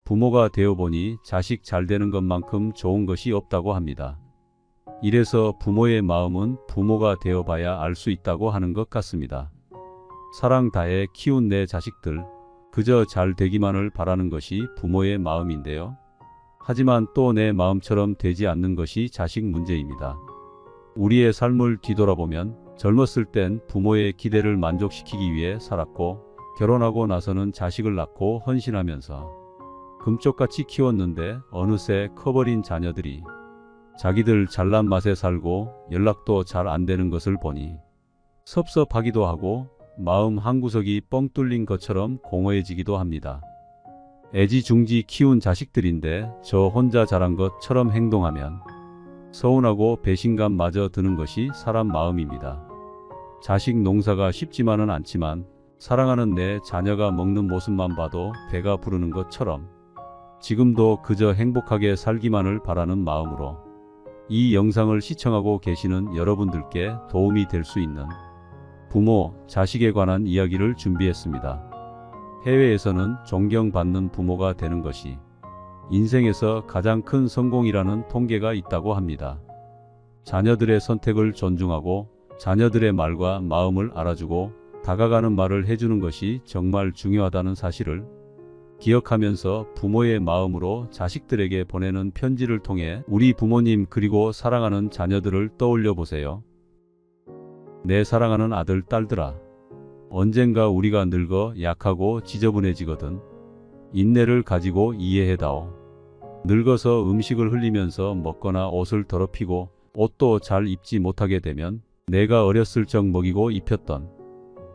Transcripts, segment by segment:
부모가 되어보니 자식 잘 되는 것만큼 좋은 것이 없다고 합니다. 이래서 부모의 마음은 부모가 되어봐야 알 수 있다고 하는 것 같습니다. 사랑 다해 키운 내 자식들, 그저 잘 되기만을 바라는 것이 부모의 마음인데요. 하지만 또 내 마음처럼 되지 않는 것이 자식 문제입니다. 우리의 삶을 뒤돌아보면 젊었을 땐 부모의 기대를 만족시키기 위해 살았고, 결혼하고 나서는 자식을 낳고 헌신하면서 금쪽같이 키웠는데 어느새 커버린 자녀들이 자기들 잘난 맛에 살고 연락도 잘 안 되는 것을 보니 섭섭하기도 하고 마음 한구석이 뻥 뚫린 것처럼 공허해지기도 합니다. 애지중지 키운 자식들인데 저 혼자 자란 것처럼 행동하면 서운하고 배신감마저 드는 것이 사람 마음입니다. 자식 농사가 쉽지만은 않지만 사랑하는 내 자녀가 먹는 모습만 봐도 배가 부르는 것처럼 지금도 그저 행복하게 살기만을 바라는 마음으로 이 영상을 시청하고 계시는 여러분들께 도움이 될 수 있는 부모, 자식에 관한 이야기를 준비했습니다. 해외에서는 존경받는 부모가 되는 것이 인생에서 가장 큰 성공이라는 통계가 있다고 합니다. 자녀들의 선택을 존중하고 자녀들의 말과 마음을 알아주고 다가가는 말을 해주는 것이 정말 중요하다는 사실을 기억하면서 부모의 마음으로 자식들에게 보내는 편지를 통해 우리 부모님 그리고 사랑하는 자녀들을 떠올려 보세요. 내 사랑하는 아들, 딸들아. 언젠가 우리가 늙어 약하고 지저분해지거든. 인내를 가지고 이해해다오. 늙어서 음식을 흘리면서 먹거나 옷을 더럽히고 옷도 잘 입지 못하게 되면 내가 어렸을 적 먹이고 입혔던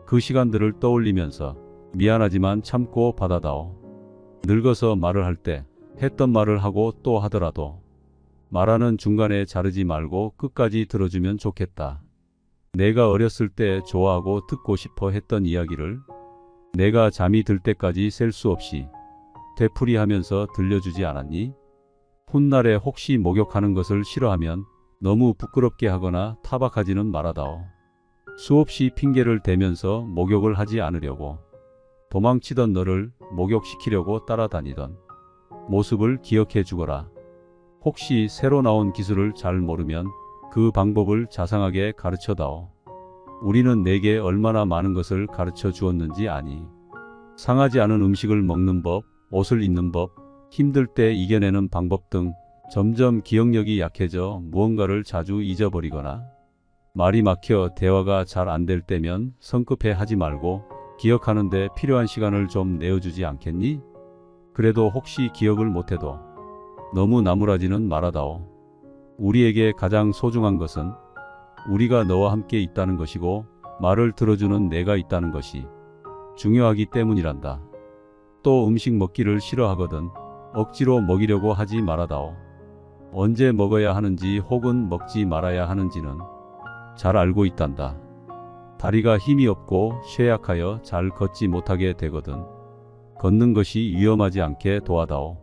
그 시간들을 떠올리면서 미안하지만 참고 받아다오. 늙어서 말을 할 때 했던 말을 하고 또 하더라도 말하는 중간에 자르지 말고 끝까지 들어주면 좋겠다. 내가 어렸을 때 좋아하고 듣고 싶어 했던 이야기를 내가 잠이 들 때까지 셀 수 없이 되풀이하면서 들려주지 않았니? 훗날에 혹시 목욕하는 것을 싫어하면 너무 부끄럽게 하거나 타박하지는 말아다오. 수없이 핑계를 대면서 목욕을 하지 않으려고 도망치던 너를 목욕시키려고 따라다니던 모습을 기억해 주거라. 혹시 새로 나온 기술을 잘 모르면 그 방법을 자상하게 가르쳐다오. 우리는 내게 얼마나 많은 것을 가르쳐 주었는지 아니? 상하지 않은 음식을 먹는 법, 옷을 입는 법, 힘들 때 이겨내는 방법 등 점점 기억력이 약해져 무언가를 자주 잊어버리거나 말이 막혀 대화가 잘 안 될 때면 성급해 하지 말고 기억하는 데 필요한 시간을 좀 내어주지 않겠니? 그래도 혹시 기억을 못해도 너무 나무라지는 말아다오. 우리에게 가장 소중한 것은 우리가 너와 함께 있다는 것이고 말을 들어주는 내가 있다는 것이 중요하기 때문이란다. 또 음식 먹기를 싫어하거든 억지로 먹이려고 하지 말아다오. 언제 먹어야 하는지 혹은 먹지 말아야 하는지는 잘 알고 있단다. 다리가 힘이 없고 쇠약하여 잘 걷지 못하게 되거든 걷는 것이 위험하지 않게 도와다오.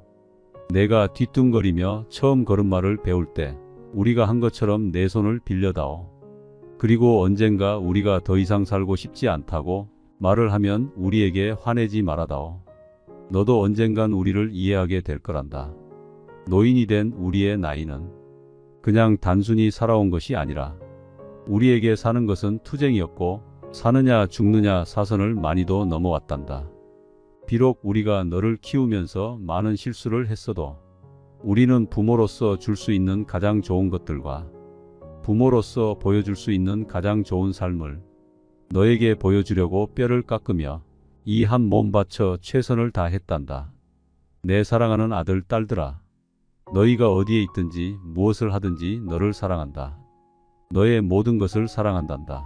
내가 뒤뚱거리며 처음 걸음마를 배울 때 우리가 한 것처럼 내 손을 빌려다오. 그리고 언젠가 우리가 더 이상 살고 싶지 않다고 말을 하면 우리에게 화내지 말아다오. 너도 언젠간 우리를 이해하게 될 거란다. 노인이 된 우리의 나이는 그냥 단순히 살아온 것이 아니라 우리에게 사는 것은 투쟁이었고 사느냐 죽느냐 사선을 많이도 넘어왔단다. 비록 우리가 너를 키우면서 많은 실수를 했어도 우리는 부모로서 줄 수 있는 가장 좋은 것들과 부모로서 보여줄 수 있는 가장 좋은 삶을 너에게 보여주려고 뼈를 깎으며 이 한 몸 바쳐 최선을 다했단다. 내 사랑하는 아들, 딸들아. 너희가 어디에 있든지 무엇을 하든지 너를 사랑한다. 너의 모든 것을 사랑한단다.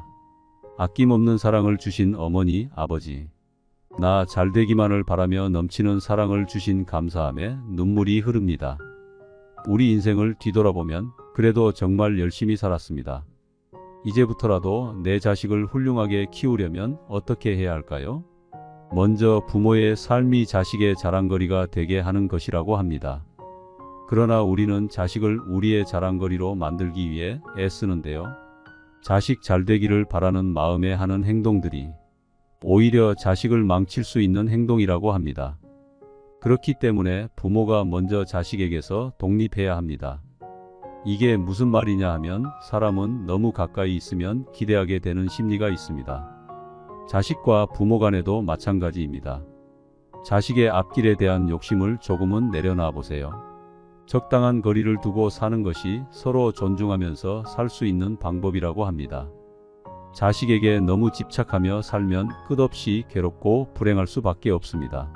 아낌없는 사랑을 주신 어머니, 아버지. 나 잘되기만을 바라며 넘치는 사랑을 주신 감사함에 눈물이 흐릅니다. 우리 인생을 뒤돌아보면 그래도 정말 열심히 살았습니다. 이제부터라도 내 자식을 훌륭하게 키우려면 어떻게 해야 할까요? 먼저 부모의 삶이 자식의 자랑거리가 되게 하는 것이라고 합니다. 그러나 우리는 자식을 우리의 자랑거리로 만들기 위해 애쓰는데요. 자식 잘되기를 바라는 마음에 하는 행동들이 오히려 자식을 망칠 수 있는 행동이라고 합니다. 그렇기 때문에 부모가 먼저 자식에게서 독립해야 합니다. 이게 무슨 말이냐 하면 사람은 너무 가까이 있으면 기대하게 되는 심리가 있습니다. 자식과 부모 간에도 마찬가지입니다. 자식의 앞길에 대한 욕심을 조금은 내려놔 보세요. 적당한 거리를 두고 사는 것이 서로 존중하면서 살 수 있는 방법이라고 합니다. 자식에게 너무 집착하며 살면 끝없이 괴롭고 불행할 수밖에 없습니다.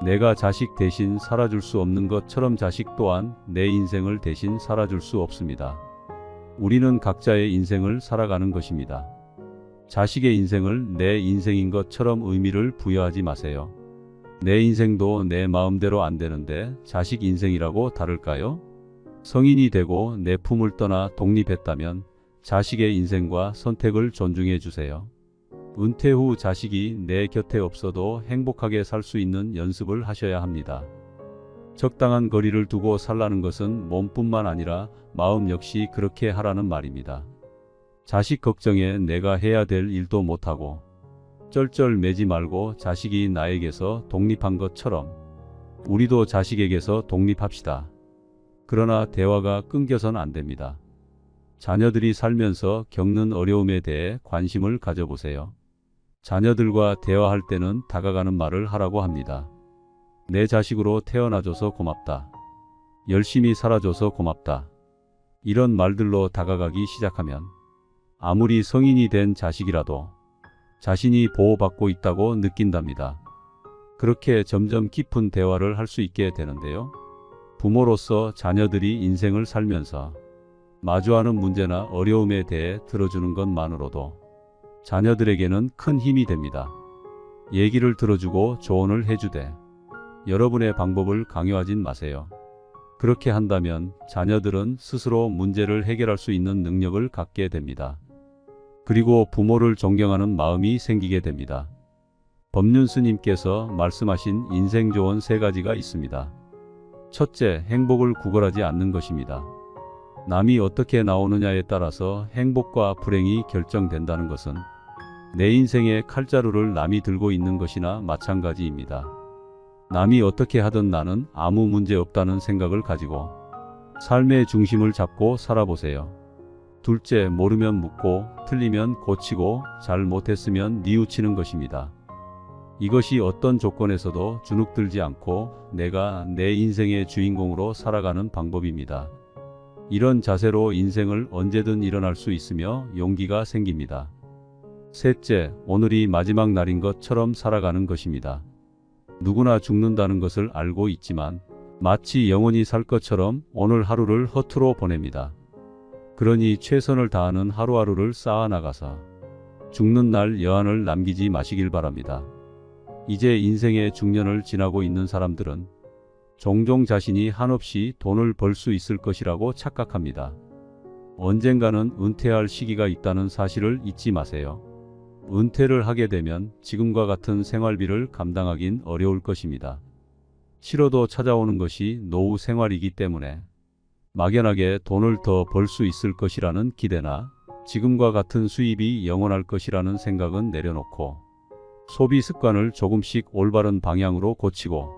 내가 자식 대신 살아줄 수 없는 것처럼 자식 또한 내 인생을 대신 살아줄 수 없습니다. 우리는 각자의 인생을 살아가는 것입니다. 자식의 인생을 내 인생인 것처럼 의미를 부여하지 마세요. 내 인생도 내 마음대로 안 되는데 자식 인생이라고 다를까요? 성인이 되고 내 품을 떠나 독립했다면 자식의 인생과 선택을 존중해 주세요. 은퇴 후 자식이 내 곁에 없어도 행복하게 살 수 있는 연습을 하셔야 합니다. 적당한 거리를 두고 살라는 것은 몸뿐만 아니라 마음 역시 그렇게 하라는 말입니다. 자식 걱정에 내가 해야 될 일도 못하고 쩔쩔매지 말고 자식이 나에게서 독립한 것처럼 우리도 자식에게서 독립합시다. 그러나 대화가 끊겨선 안 됩니다. 자녀들이 살면서 겪는 어려움에 대해 관심을 가져보세요. 자녀들과 대화할 때는 다가가는 말을 하라고 합니다. 내 자식으로 태어나줘서 고맙다. 열심히 살아줘서 고맙다. 이런 말들로 다가가기 시작하면 아무리 성인이 된 자식이라도 자신이 보호받고 있다고 느낀답니다. 그렇게 점점 깊은 대화를 할 수 있게 되는데요. 부모로서 자녀들이 인생을 살면서 마주하는 문제나 어려움에 대해 들어주는 것만으로도 자녀들에게는 큰 힘이 됩니다. 얘기를 들어주고 조언을 해주되 여러분의 방법을 강요하진 마세요. 그렇게 한다면 자녀들은 스스로 문제를 해결할 수 있는 능력을 갖게 됩니다. 그리고 부모를 존경하는 마음이 생기게 됩니다. 법륜 스님께서 말씀하신 인생 조언 3가지가 있습니다. 첫째, 행복을 구걸하지 않는 것입니다. 남이 어떻게 나오느냐에 따라서 행복과 불행이 결정된다는 것은 내 인생의 칼자루를 남이 들고 있는 것이나 마찬가지입니다. 남이 어떻게 하든 나는 아무 문제 없다는 생각을 가지고 삶의 중심을 잡고 살아보세요. 둘째, 모르면 묻고 틀리면 고치고 잘 못했으면 뉘우치는 것입니다. 이것이 어떤 조건에서도 주눅들지 않고 내가 내 인생의 주인공으로 살아가는 방법입니다. 이런 자세로 인생을 언제든 일어날 수 있으며 용기가 생깁니다. 셋째, 오늘이 마지막 날인 것처럼 살아가는 것입니다. 누구나 죽는다는 것을 알고 있지만 마치 영원히 살 것처럼 오늘 하루를 허투루 보냅니다. 그러니 최선을 다하는 하루하루를 쌓아나가서 죽는 날 여한을 남기지 마시길 바랍니다. 이제 인생의 중년을 지나고 있는 사람들은 종종 자신이 한없이 돈을 벌 수 있을 것이라고 착각합니다. 언젠가는 은퇴할 시기가 있다는 사실을 잊지 마세요. 은퇴를 하게 되면 지금과 같은 생활비를 감당하긴 어려울 것입니다. 싫어도 찾아오는 것이 노후 생활이기 때문에 막연하게 돈을 더 벌 수 있을 것이라는 기대나 지금과 같은 수입이 영원할 것이라는 생각은 내려놓고 소비 습관을 조금씩 올바른 방향으로 고치고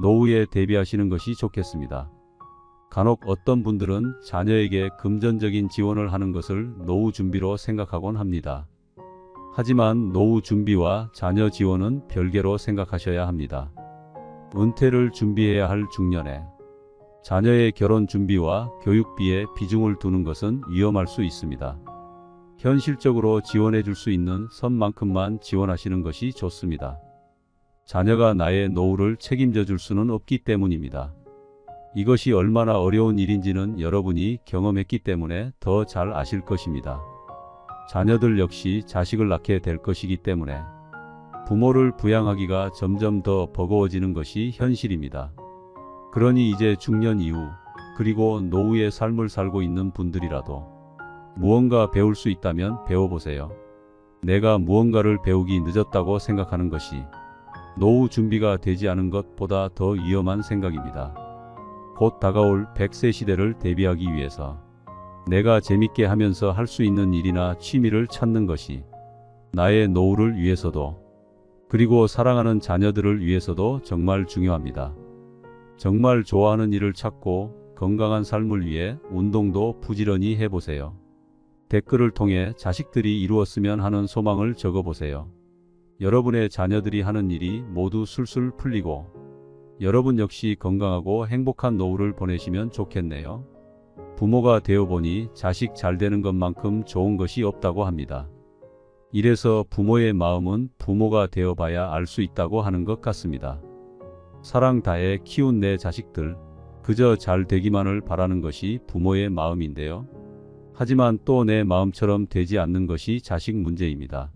노후에 대비하시는 것이 좋겠습니다. 간혹 어떤 분들은 자녀에게 금전적인 지원을 하는 것을 노후 준비로 생각하곤 합니다. 하지만 노후 준비와 자녀 지원은 별개로 생각하셔야 합니다. 은퇴를 준비해야 할 중년에 자녀의 결혼 준비와 교육비에 비중을 두는 것은 위험할 수 있습니다. 현실적으로 지원해 줄 수 있는 선만큼만 지원하시는 것이 좋습니다. 자녀가 나의 노후를 책임져 줄 수는 없기 때문입니다. 이것이 얼마나 어려운 일인지는 여러분이 경험했기 때문에 더 잘 아실 것입니다. 자녀들 역시 자식을 낳게 될 것이기 때문에 부모를 부양하기가 점점 더 버거워지는 것이 현실입니다. 그러니 이제 중년 이후 그리고 노후의 삶을 살고 있는 분들이라도 무언가 배울 수 있다면 배워보세요. 내가 무언가를 배우기 늦었다고 생각하는 것이 노후 준비가 되지 않은 것보다 더 위험한 생각입니다. 곧 다가올 100세 시대를 대비하기 위해서 내가 재밌게 하면서 할 수 있는 일이나 취미를 찾는 것이 나의 노후를 위해서도 그리고 사랑하는 자녀들을 위해서도 정말 중요합니다. 정말 좋아하는 일을 찾고 건강한 삶을 위해 운동도 부지런히 해보세요. 댓글을 통해 자식들이 이루었으면 하는 소망을 적어보세요. 여러분의 자녀들이 하는 일이 모두 술술 풀리고 여러분 역시 건강하고 행복한 노후를 보내시면 좋겠네요. 부모가 되어보니 자식 잘 되는 것만큼 좋은 것이 없다고 합니다. 이래서 부모의 마음은 부모가 되어봐야 알 수 있다고 하는 것 같습니다. 사랑 다해 키운 내 자식들, 그저 잘 되기만을 바라는 것이 부모의 마음인데요. 하지만 또 내 마음처럼 되지 않는 것이 자식 문제입니다.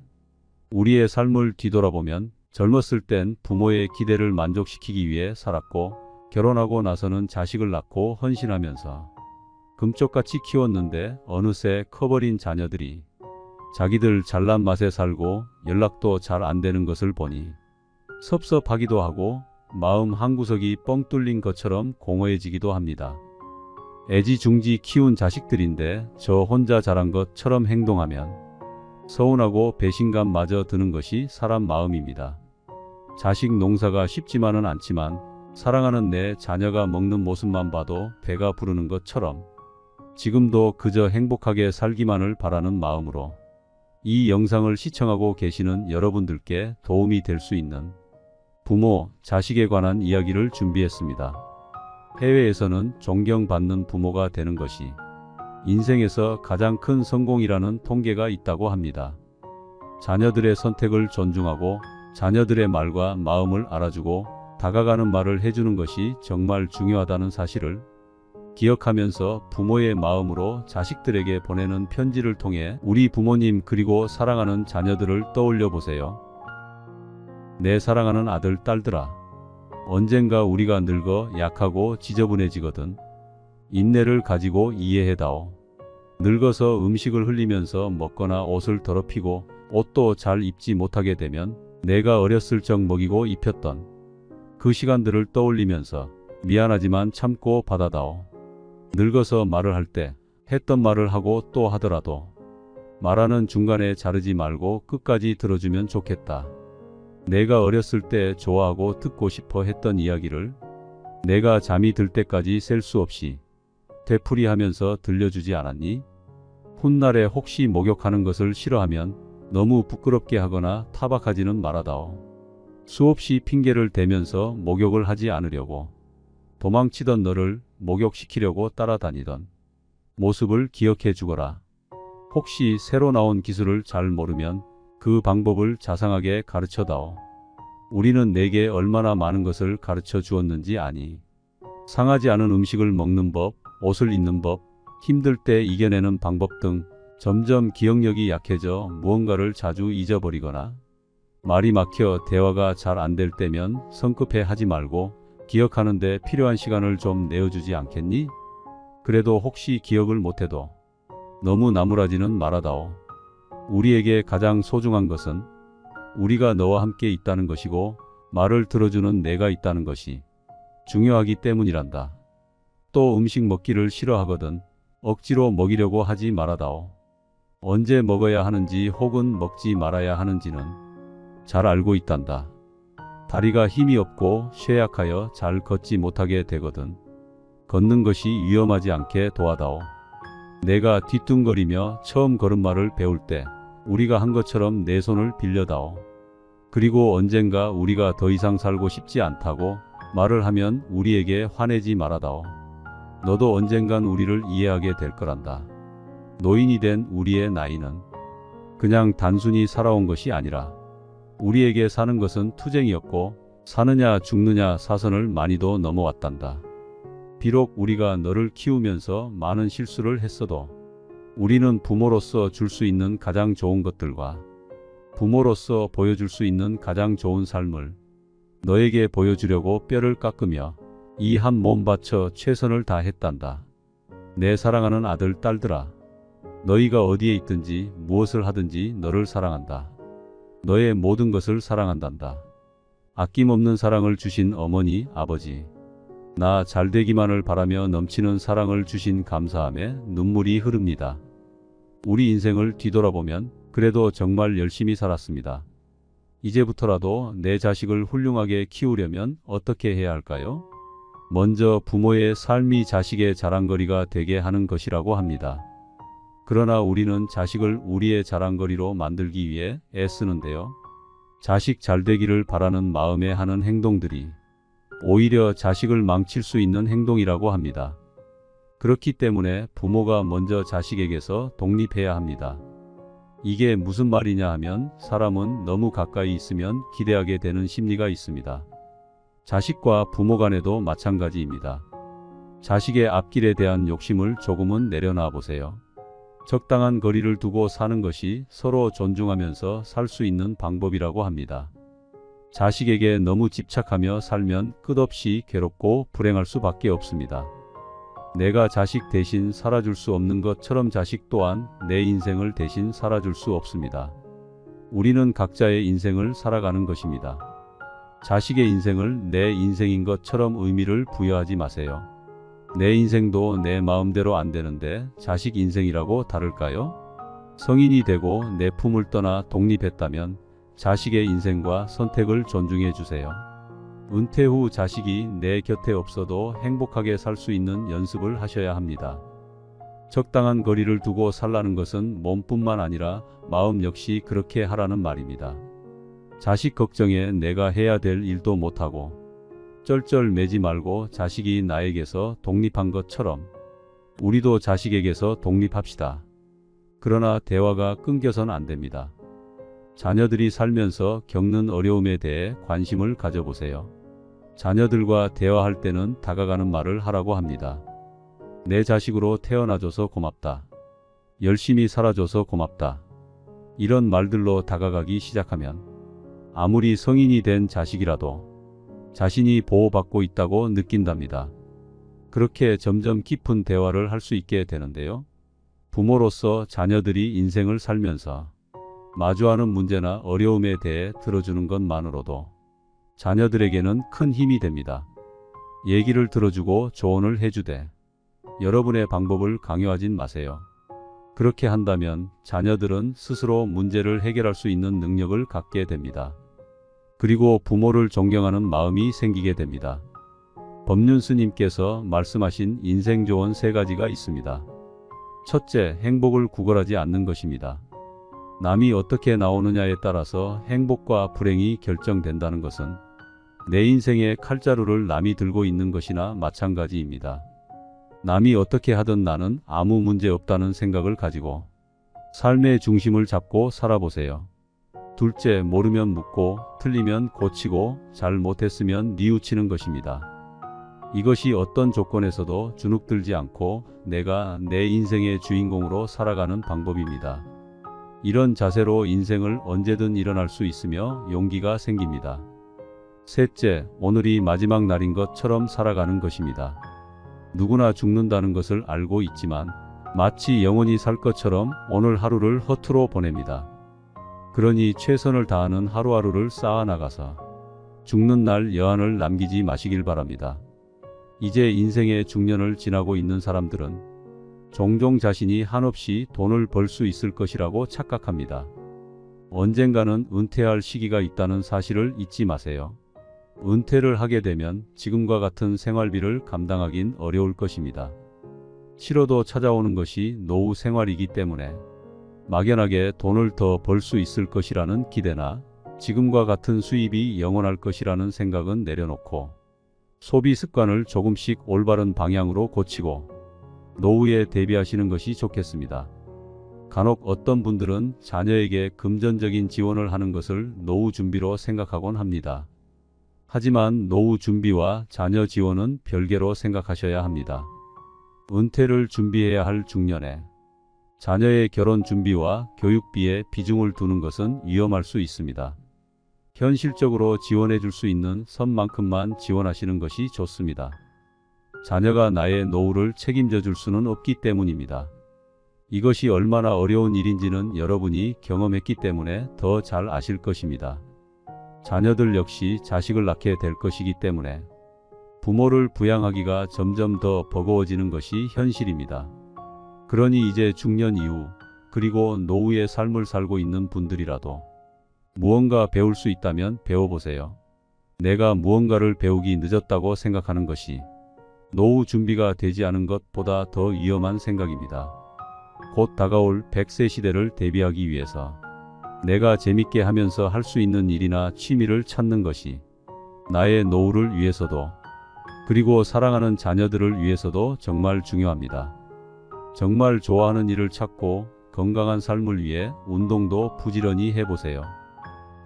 우리의 삶을 뒤돌아보면 젊었을 땐 부모의 기대를 만족시키기 위해 살았고 결혼하고 나서는 자식을 낳고 헌신하면서 금쪽같이 키웠는데 어느새 커버린 자녀들이 자기들 잘난 맛에 살고 연락도 잘 안 되는 것을 보니 섭섭하기도 하고 마음 한구석이 뻥 뚫린 것처럼 공허해지기도 합니다. 애지중지 키운 자식들인데 저 혼자 자란 것처럼 행동하면 서운하고 배신감마저 드는 것이 사람 마음입니다. 자식 농사가 쉽지만은 않지만 사랑하는 내 자녀가 먹는 모습만 봐도 배가 부르는 것처럼 지금도 그저 행복하게 살기만을 바라는 마음으로 이 영상을 시청하고 계시는 여러분들께 도움이 될 수 있는 부모, 자식에 관한 이야기를 준비했습니다. 해외에서는 존경받는 부모가 되는 것이 인생에서 가장 큰 성공이라는 통계가 있다고 합니다. 자녀들의 선택을 존중하고 자녀들의 말과 마음을 알아주고 다가가는 말을 해주는 것이 정말 중요하다는 사실을 기억하면서 부모의 마음으로 자식들에게 보내는 편지를 통해 우리 부모님 그리고 사랑하는 자녀들을 떠올려 보세요. 내 사랑하는 아들, 딸들아. 언젠가 우리가 늙어 약하고 지저분해지거든. 인내를 가지고 이해해다오. 늙어서 음식을 흘리면서 먹거나 옷을 더럽히고 옷도 잘 입지 못하게 되면 내가 어렸을 적 먹이고 입혔던 그 시간들을 떠올리면서 미안하지만 참고 받아다오. 늙어서 말을 할 때 했던 말을 하고 또 하더라도 말하는 중간에 자르지 말고 끝까지 들어주면 좋겠다. 내가 어렸을 때 좋아하고 듣고 싶어 했던 이야기를 내가 잠이 들 때까지 셀 수 없이 되풀이하면서 들려주지 않았니? 훗날에 혹시 목욕하는 것을 싫어하면 너무 부끄럽게 하거나 타박하지는 말아다오. 수없이 핑계를 대면서 목욕을 하지 않으려고 도망치던 너를 목욕시키려고 따라다니던 모습을 기억해 주거라. 혹시 새로 나온 기술을 잘 모르면 그 방법을 자상하게 가르쳐다오. 우리는 내게 얼마나 많은 것을 가르쳐 주었는지 아니? 상하지 않은 음식을 먹는 법, 옷을 입는 법, 힘들 때 이겨내는 방법 등 점점 기억력이 약해져 무언가를 자주 잊어버리거나 말이 막혀 대화가 잘 안 될 때면 성급해 하지 말고 기억하는 데 필요한 시간을 좀 내어주지 않겠니? 그래도 혹시 기억을 못해도 너무 나무라지는 말아다오. 우리에게 가장 소중한 것은 우리가 너와 함께 있다는 것이고 말을 들어주는 내가 있다는 것이 중요하기 때문이란다. 또 음식 먹기를 싫어하거든 억지로 먹이려고 하지 말아다오. 언제 먹어야 하는지 혹은 먹지 말아야 하는지는 잘 알고 있단다. 다리가 힘이 없고 쇠약하여 잘 걷지 못하게 되거든 걷는 것이 위험하지 않게 도와다오. 내가 뒤뚱거리며 처음 걸음마를 배울 때 우리가 한 것처럼 내 손을 빌려다오. 그리고 언젠가 우리가 더 이상 살고 싶지 않다고 말을 하면 우리에게 화내지 말아다오. 너도 언젠간 우리를 이해하게 될 거란다. 노인이 된 우리의 나이는 그냥 단순히 살아온 것이 아니라 우리에게 사는 것은 투쟁이었고 사느냐 죽느냐 사선을 많이도 넘어왔단다. 비록 우리가 너를 키우면서 많은 실수를 했어도 우리는 부모로서 줄 수 있는 가장 좋은 것들과 부모로서 보여줄 수 있는 가장 좋은 삶을 너에게 보여주려고 뼈를 깎으며 이 한 몸 바쳐 최선을 다했단다. 내 사랑하는 아들, 딸들아. 너희가 어디에 있든지 무엇을 하든지 너를 사랑한다. 너의 모든 것을 사랑한단다. 아낌없는 사랑을 주신 어머니, 아버지. 나 잘되기만을 바라며 넘치는 사랑을 주신 감사함에 눈물이 흐릅니다. 우리 인생을 뒤돌아보면 그래도 정말 열심히 살았습니다. 이제부터라도 내 자식을 훌륭하게 키우려면 어떻게 해야 할까요? 먼저 부모의 삶이 자식의 자랑거리가 되게 하는 것이라고 합니다. 그러나 우리는 자식을 우리의 자랑거리로 만들기 위해 애쓰는데요. 자식 잘 되기를 바라는 마음에 하는 행동들이 오히려 자식을 망칠 수 있는 행동이라고 합니다. 그렇기 때문에 부모가 먼저 자식에게서 독립해야 합니다. 이게 무슨 말이냐 하면 사람은 너무 가까이 있으면 기대하게 되는 심리가 있습니다. 자식과 부모 간에도 마찬가지입니다. 자식의 앞길에 대한 욕심을 조금은 내려놔 보세요. 적당한 거리를 두고 사는 것이 서로 존중하면서 살 수 있는 방법이라고 합니다. 자식에게 너무 집착하며 살면 끝없이 괴롭고 불행할 수밖에 없습니다. 내가 자식 대신 살아줄 수 없는 것처럼 자식 또한 내 인생을 대신 살아줄 수 없습니다. 우리는 각자의 인생을 살아가는 것입니다. 자식의 인생을 내 인생인 것처럼 의미를 부여하지 마세요. 내 인생도 내 마음대로 안 되는데 자식 인생이라고 다를까요? 성인이 되고 내 품을 떠나 독립했다면 자식의 인생과 선택을 존중해 주세요. 은퇴 후 자식이 내 곁에 없어도 행복하게 살 수 있는 연습을 하셔야 합니다. 적당한 거리를 두고 살라는 것은 몸뿐만 아니라 마음 역시 그렇게 하라는 말입니다. 자식 걱정에 내가 해야 될 일도 못하고 쩔쩔매지 말고 자식이 나에게서 독립한 것처럼 우리도 자식에게서 독립합시다. 그러나 대화가 끊겨선 안 됩니다. 자녀들이 살면서 겪는 어려움에 대해 관심을 가져보세요. 자녀들과 대화할 때는 다가가는 말을 하라고 합니다. 내 자식으로 태어나줘서 고맙다. 열심히 살아줘서 고맙다. 이런 말들로 다가가기 시작하면 아무리 성인이 된 자식이라도 자신이 보호받고 있다고 느낀답니다. 그렇게 점점 깊은 대화를 할 수 있게 되는데요. 부모로서 자녀들이 인생을 살면서 마주하는 문제나 어려움에 대해 들어주는 것만으로도 자녀들에게는 큰 힘이 됩니다. 얘기를 들어주고 조언을 해주되 여러분의 방법을 강요하진 마세요. 그렇게 한다면 자녀들은 스스로 문제를 해결할 수 있는 능력을 갖게 됩니다. 그리고 부모를 존경하는 마음이 생기게 됩니다. 법륜 스님께서 말씀하신 인생 조언 3가지가 있습니다. 첫째, 행복을 구걸하지 않는 것입니다. 남이 어떻게 나오느냐에 따라서 행복과 불행이 결정된다는 것은 내 인생의 칼자루를 남이 들고 있는 것이나 마찬가지입니다. 남이 어떻게 하든 나는 아무 문제 없다는 생각을 가지고 삶의 중심을 잡고 살아보세요. 둘째, 모르면 묻고 틀리면 고치고 잘못했으면 뉘우치는 것입니다. 이것이 어떤 조건에서도 주눅들지 않고 내가 내 인생의 주인공으로 살아가는 방법입니다. 이런 자세로 인생을 언제든 일어날 수 있으며 용기가 생깁니다. 셋째, 오늘이 마지막 날인 것처럼 살아가는 것입니다. 누구나 죽는다는 것을 알고 있지만 마치 영원히 살 것처럼 오늘 하루를 허투루 보냅니다. 그러니 최선을 다하는 하루하루를 쌓아나가서 죽는 날 여한을 남기지 마시길 바랍니다. 이제 인생의 중년을 지나고 있는 사람들은 종종 자신이 한없이 돈을 벌 수 있을 것이라고 착각합니다. 언젠가는 은퇴할 시기가 있다는 사실을 잊지 마세요. 은퇴를 하게 되면 지금과 같은 생활비를 감당하긴 어려울 것입니다. 치료도 찾아오는 것이 노후 생활이기 때문에 막연하게 돈을 더 벌 수 있을 것이라는 기대나 지금과 같은 수입이 영원할 것이라는 생각은 내려놓고 소비 습관을 조금씩 올바른 방향으로 고치고 노후에 대비하시는 것이 좋겠습니다. 간혹 어떤 분들은 자녀에게 금전적인 지원을 하는 것을 노후 준비로 생각하곤 합니다. 하지만 노후 준비와 자녀 지원은 별개로 생각하셔야 합니다. 은퇴를 준비해야 할 중년에 자녀의 결혼 준비와 교육비에 비중을 두는 것은 위험할 수 있습니다. 현실적으로 지원해 줄 수 있는 선만큼만 지원하시는 것이 좋습니다. 자녀가 나의 노후를 책임져 줄 수는 없기 때문입니다. 이것이 얼마나 어려운 일인지는 여러분이 경험했기 때문에 더 잘 아실 것입니다. 자녀들 역시 자식을 낳게 될 것이기 때문에 부모를 부양하기가 점점 더 버거워지는 것이 현실입니다. 그러니 이제 중년 이후 그리고 노후의 삶을 살고 있는 분들이라도 무언가 배울 수 있다면 배워보세요. 내가 무언가를 배우기 늦었다고 생각하는 것이 노후 준비가 되지 않은 것보다 더 위험한 생각입니다. 곧 다가올 100세 시대를 대비하기 위해서 내가 재밌게 하면서 할 수 있는 일이나 취미를 찾는 것이 나의 노후를 위해서도 그리고 사랑하는 자녀들을 위해서도 정말 중요합니다. 정말 좋아하는 일을 찾고 건강한 삶을 위해 운동도 부지런히 해보세요.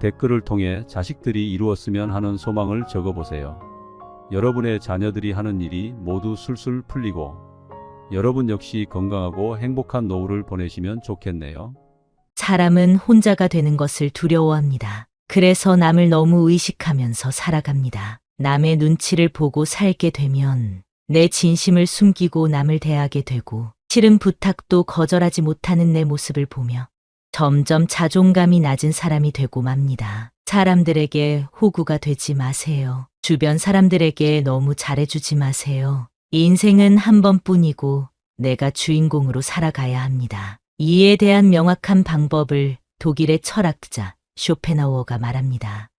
댓글을 통해 자식들이 이루었으면 하는 소망을 적어보세요. 여러분의 자녀들이 하는 일이 모두 술술 풀리고 여러분 역시 건강하고 행복한 노후를 보내시면 좋겠네요. 사람은 혼자가 되는 것을 두려워합니다. 그래서 남을 너무 의식하면서 살아갑니다. 남의 눈치를 보고 살게 되면 내 진심을 숨기고 남을 대하게 되고 싫은 부탁도 거절하지 못하는 내 모습을 보며 점점 자존감이 낮은 사람이 되고 맙니다. 사람들에게 호구가 되지 마세요. 주변 사람들에게 너무 잘해주지 마세요. 인생은 한 번뿐이고 내가 주인공으로 살아가야 합니다. 이에 대한 명확한 방법을 독일의 철학자 쇼펜하우어가 말합니다.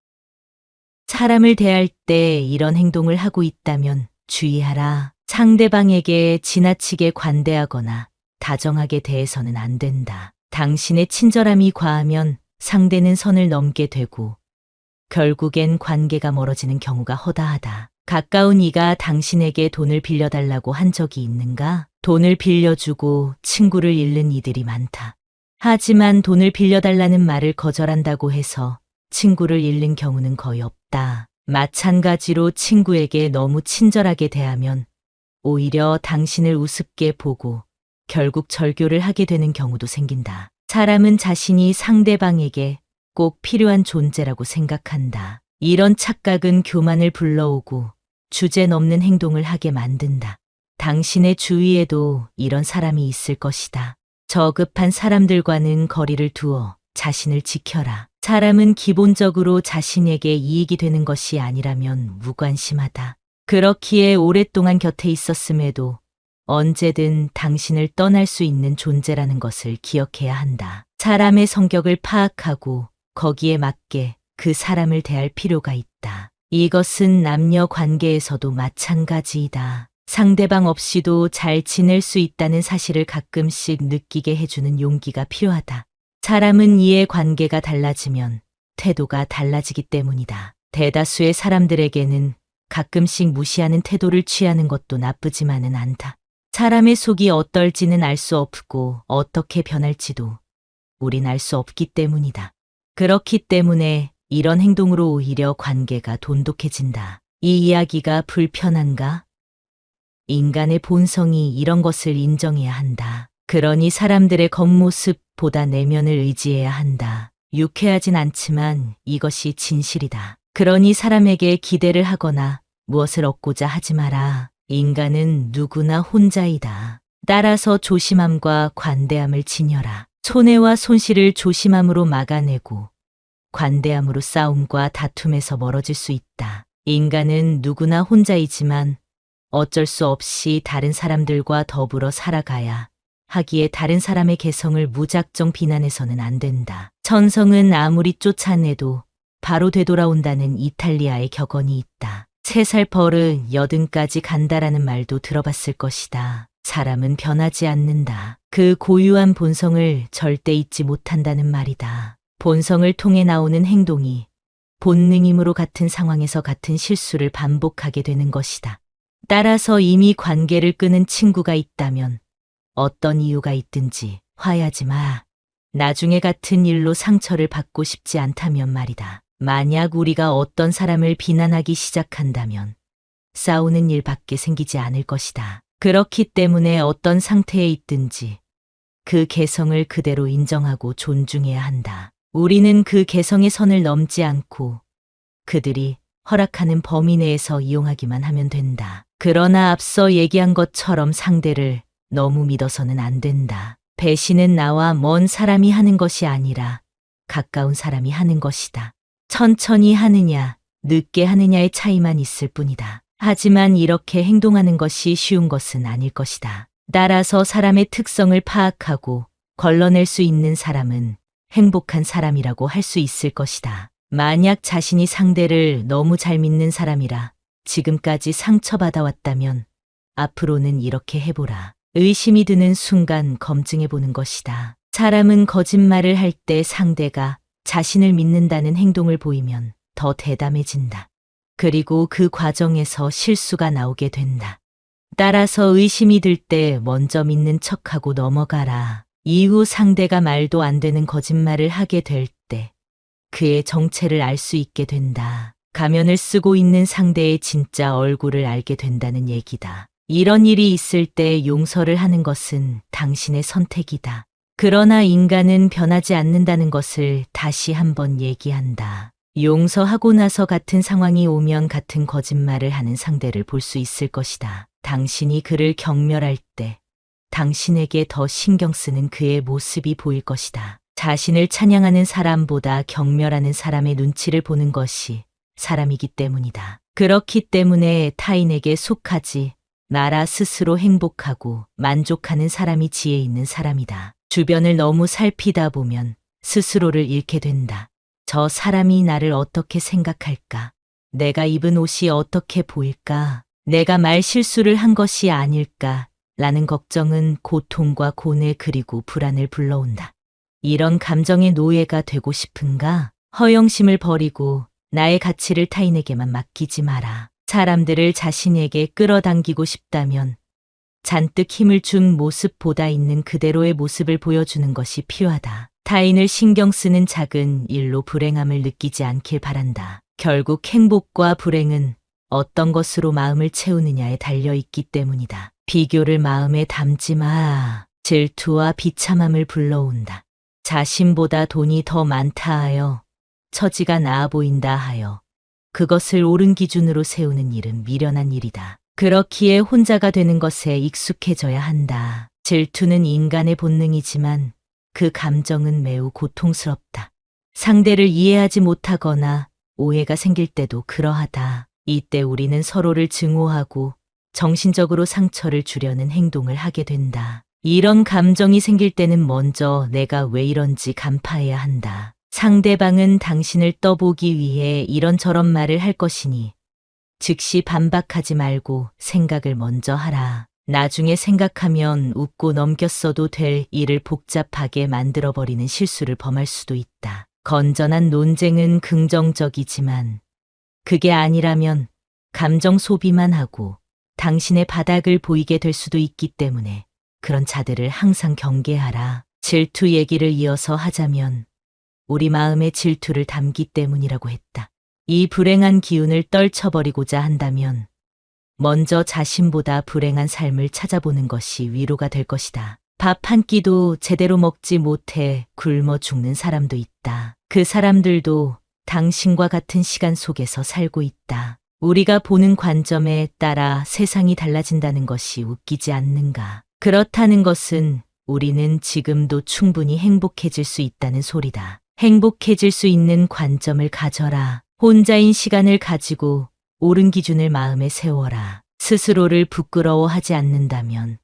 사람을 대할 때 이런 행동을 하고 있다면 주의하라. 상대방에게 지나치게 관대하거나 다정하게 대해서는 안 된다. 당신의 친절함이 과하면 상대는 선을 넘게 되고 결국엔 관계가 멀어지는 경우가 허다하다. 가까운 이가 당신에게 돈을 빌려달라고 한 적이 있는가? 돈을 빌려주고 친구를 잃는 이들이 많다. 하지만 돈을 빌려달라는 말을 거절한다고 해서 친구를 잃는 경우는 거의 없다. 마찬가지로 친구에게 너무 친절하게 대하면 오히려 당신을 우습게 보고 결국 절교를 하게 되는 경우도 생긴다. 사람은 자신이 상대방에게 꼭 필요한 존재라고 생각한다. 이런 착각은 교만을 불러오고 주제 넘는 행동을 하게 만든다. 당신의 주위에도 이런 사람이 있을 것이다. 저급한 사람들과는 거리를 두어 자신을 지켜라. 사람은 기본적으로 자신에게 이익이 되는 것이 아니라면 무관심하다. 그렇기에 오랫동안 곁에 있었음에도 언제든 당신을 떠날 수 있는 존재라는 것을 기억해야 한다. 사람의 성격을 파악하고 거기에 맞게 그 사람을 대할 필요가 있다. 이것은 남녀 관계에서도 마찬가지이다. 상대방 없이도 잘 지낼 수 있다는 사실을 가끔씩 느끼게 해주는 용기가 필요하다. 사람은 이해 관계가 달라지면 태도가 달라지기 때문이다. 대다수의 사람들에게는 가끔씩 무시하는 태도를 취하는 것도 나쁘지만은 않다. 사람의 속이 어떨지는 알 수 없고 어떻게 변할지도 우린 알 수 없기 때문이다. 그렇기 때문에 이런 행동으로 오히려 관계가 돈독해진다. 이 이야기가 불편한가? 인간의 본성이 이런 것을 인정해야 한다. 그러니 사람들의 겉모습보다 내면을 의지해야 한다. 유쾌하진 않지만 이것이 진실이다. 그러니 사람에게 기대를 하거나 무엇을 얻고자 하지 마라. 인간은 누구나 혼자이다. 따라서 조심함과 관대함을 지녀라. 손해와 손실을 조심함으로 막아내고 관대함으로 싸움과 다툼에서 멀어질 수 있다. 인간은 누구나 혼자이지만 어쩔 수 없이 다른 사람들과 더불어 살아가야 하기에 다른 사람의 개성을 무작정 비난해서는 안 된다. 천성은 아무리 쫓아내도 바로 되돌아온다는 이탈리아의 격언이 있다. 3살 버릇 80까지 간다라는 말도 들어봤을 것이다. 사람은 변하지 않는다. 그 고유한 본성을 절대 잊지 못한다는 말이다. 본성을 통해 나오는 행동이 본능임으로 같은 상황에서 같은 실수를 반복하게 되는 것이다. 따라서 이미 관계를 끊은 친구가 있다면 어떤 이유가 있든지 화해하지 마. 나중에 같은 일로 상처를 받고 싶지 않다면 말이다. 만약 우리가 어떤 사람을 비난하기 시작한다면 싸우는 일밖에 생기지 않을 것이다. 그렇기 때문에 어떤 상태에 있든지 그 개성을 그대로 인정하고 존중해야 한다. 우리는 그 개성의 선을 넘지 않고 그들이 허락하는 범위 내에서 이용하기만 하면 된다. 그러나 앞서 얘기한 것처럼 상대를 너무 믿어서는 안 된다. 배신은 나와 먼 사람이 하는 것이 아니라 가까운 사람이 하는 것이다. 천천히 하느냐, 늦게 하느냐의 차이만 있을 뿐이다. 하지만 이렇게 행동하는 것이 쉬운 것은 아닐 것이다. 따라서 사람의 특성을 파악하고 걸러낼 수 있는 사람은 행복한 사람이라고 할 수 있을 것이다. 만약 자신이 상대를 너무 잘 믿는 사람이라 지금까지 상처받아왔다면 앞으로는 이렇게 해보라. 의심이 드는 순간 검증해보는 것이다. 사람은 거짓말을 할 때 상대가 자신을 믿는다는 행동을 보이면 더 대담해진다. 그리고 그 과정에서 실수가 나오게 된다. 따라서 의심이 들 때 먼저 믿는 척하고 넘어가라. 이후 상대가 말도 안 되는 거짓말을 하게 될 때 그의 정체를 알 수 있게 된다. 가면을 쓰고 있는 상대의 진짜 얼굴을 알게 된다는 얘기다. 이런 일이 있을 때 용서를 하는 것은 당신의 선택이다. 그러나 인간은 변하지 않는다는 것을 다시 한번 얘기한다. 용서하고 나서 같은 상황이 오면 같은 거짓말을 하는 상대를 볼 수 있을 것이다. 당신이 그를 경멸할 때 당신에게 더 신경 쓰는 그의 모습이 보일 것이다. 자신을 찬양하는 사람보다 경멸하는 사람의 눈치를 보는 것이 사람이기 때문이다. 그렇기 때문에 타인에게 속하지 나라 스스로 행복하고 만족하는 사람이 지혜 있는 사람이다. 주변을 너무 살피다 보면 스스로를 잃게 된다. 저 사람이 나를 어떻게 생각할까? 내가 입은 옷이 어떻게 보일까? 내가 말 실수를 한 것이 아닐까? 라는 걱정은 고통과 고뇌 그리고 불안을 불러온다. 이런 감정의 노예가 되고 싶은가? 허영심을 버리고 나의 가치를 타인에게만 맡기지 마라. 사람들을 자신에게 끌어당기고 싶다면 잔뜩 힘을 준 모습보다 있는 그대로의 모습을 보여주는 것이 필요하다. 타인을 신경 쓰는 작은 일로 불행함을 느끼지 않길 바란다. 결국 행복과 불행은 어떤 것으로 마음을 채우느냐에 달려있기 때문이다. 비교를 마음에 담지 마. 질투와 비참함을 불러온다. 자신보다 돈이 더 많다 하여 처지가 나아 보인다 하여 그것을 옳은 기준으로 세우는 일은 미련한 일이다. 그렇기에 혼자가 되는 것에 익숙해져야 한다. 질투는 인간의 본능이지만 그 감정은 매우 고통스럽다. 상대를 이해하지 못하거나 오해가 생길 때도 그러하다. 이때 우리는 서로를 증오하고 정신적으로 상처를 주려는 행동을 하게 된다. 이런 감정이 생길 때는 먼저 내가 왜 이런지 간파해야 한다. 상대방은 당신을 떠보기 위해 이런저런 말을 할 것이니 즉시 반박하지 말고 생각을 먼저 하라. 나중에 생각하면 웃고 넘겼어도 될 일을 복잡하게 만들어버리는 실수를 범할 수도 있다. 건전한 논쟁은 긍정적이지만 그게 아니라면 감정 소비만 하고 당신의 바닥을 보이게 될 수도 있기 때문에 그런 자들을 항상 경계하라. 질투 얘기를 이어서 하자면 우리 마음에 질투를 담기 때문이라고 했다. 이 불행한 기운을 떨쳐버리고자 한다면 먼저 자신보다 불행한 삶을 찾아보는 것이 위로가 될 것이다. 밥 한 끼도 제대로 먹지 못해 굶어 죽는 사람도 있다. 그 사람들도 당신과 같은 시간 속에서 살고 있다. 우리가 보는 관점에 따라 세상이 달라진다는 것이 웃기지 않는가? 그렇다는 것은 우리는 지금도 충분히 행복해질 수 있다는 소리다. 행복해질 수 있는 관점을 가져라. 혼자인 시간을 가지고 옳은 기준을 마음에 세워라. 스스로를 부끄러워하지 않는다면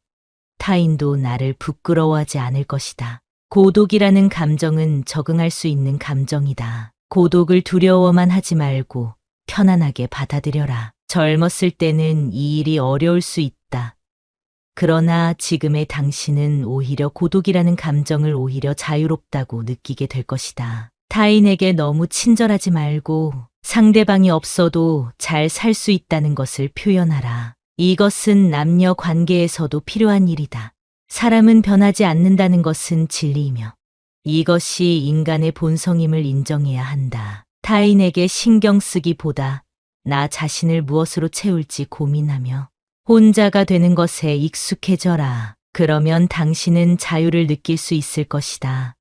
타인도 나를 부끄러워하지 않을 것이다. 고독이라는 감정은 적응할 수 있는 감정이다. 고독을 두려워만 하지 말고 편안하게 받아들여라. 젊었을 때는 이 일이 어려울 수 있다. 그러나 지금의 당신은 오히려 고독이라는 감정을 오히려 자유롭다고 느끼게 될 것이다. 타인에게 너무 친절하지 말고 상대방이 없어도 잘 살 수 있다는 것을 표현하라. 이것은 남녀 관계에서도 필요한 일이다. 사람은 변하지 않는다는 것은 진리이며 이것이 인간의 본성임을 인정해야 한다. 타인에게 신경 쓰기보다 나 자신을 무엇으로 채울지 고민하며 혼자가 되는 것에 익숙해져라. 그러면 당신은 자유를 느낄 수 있을 것이다.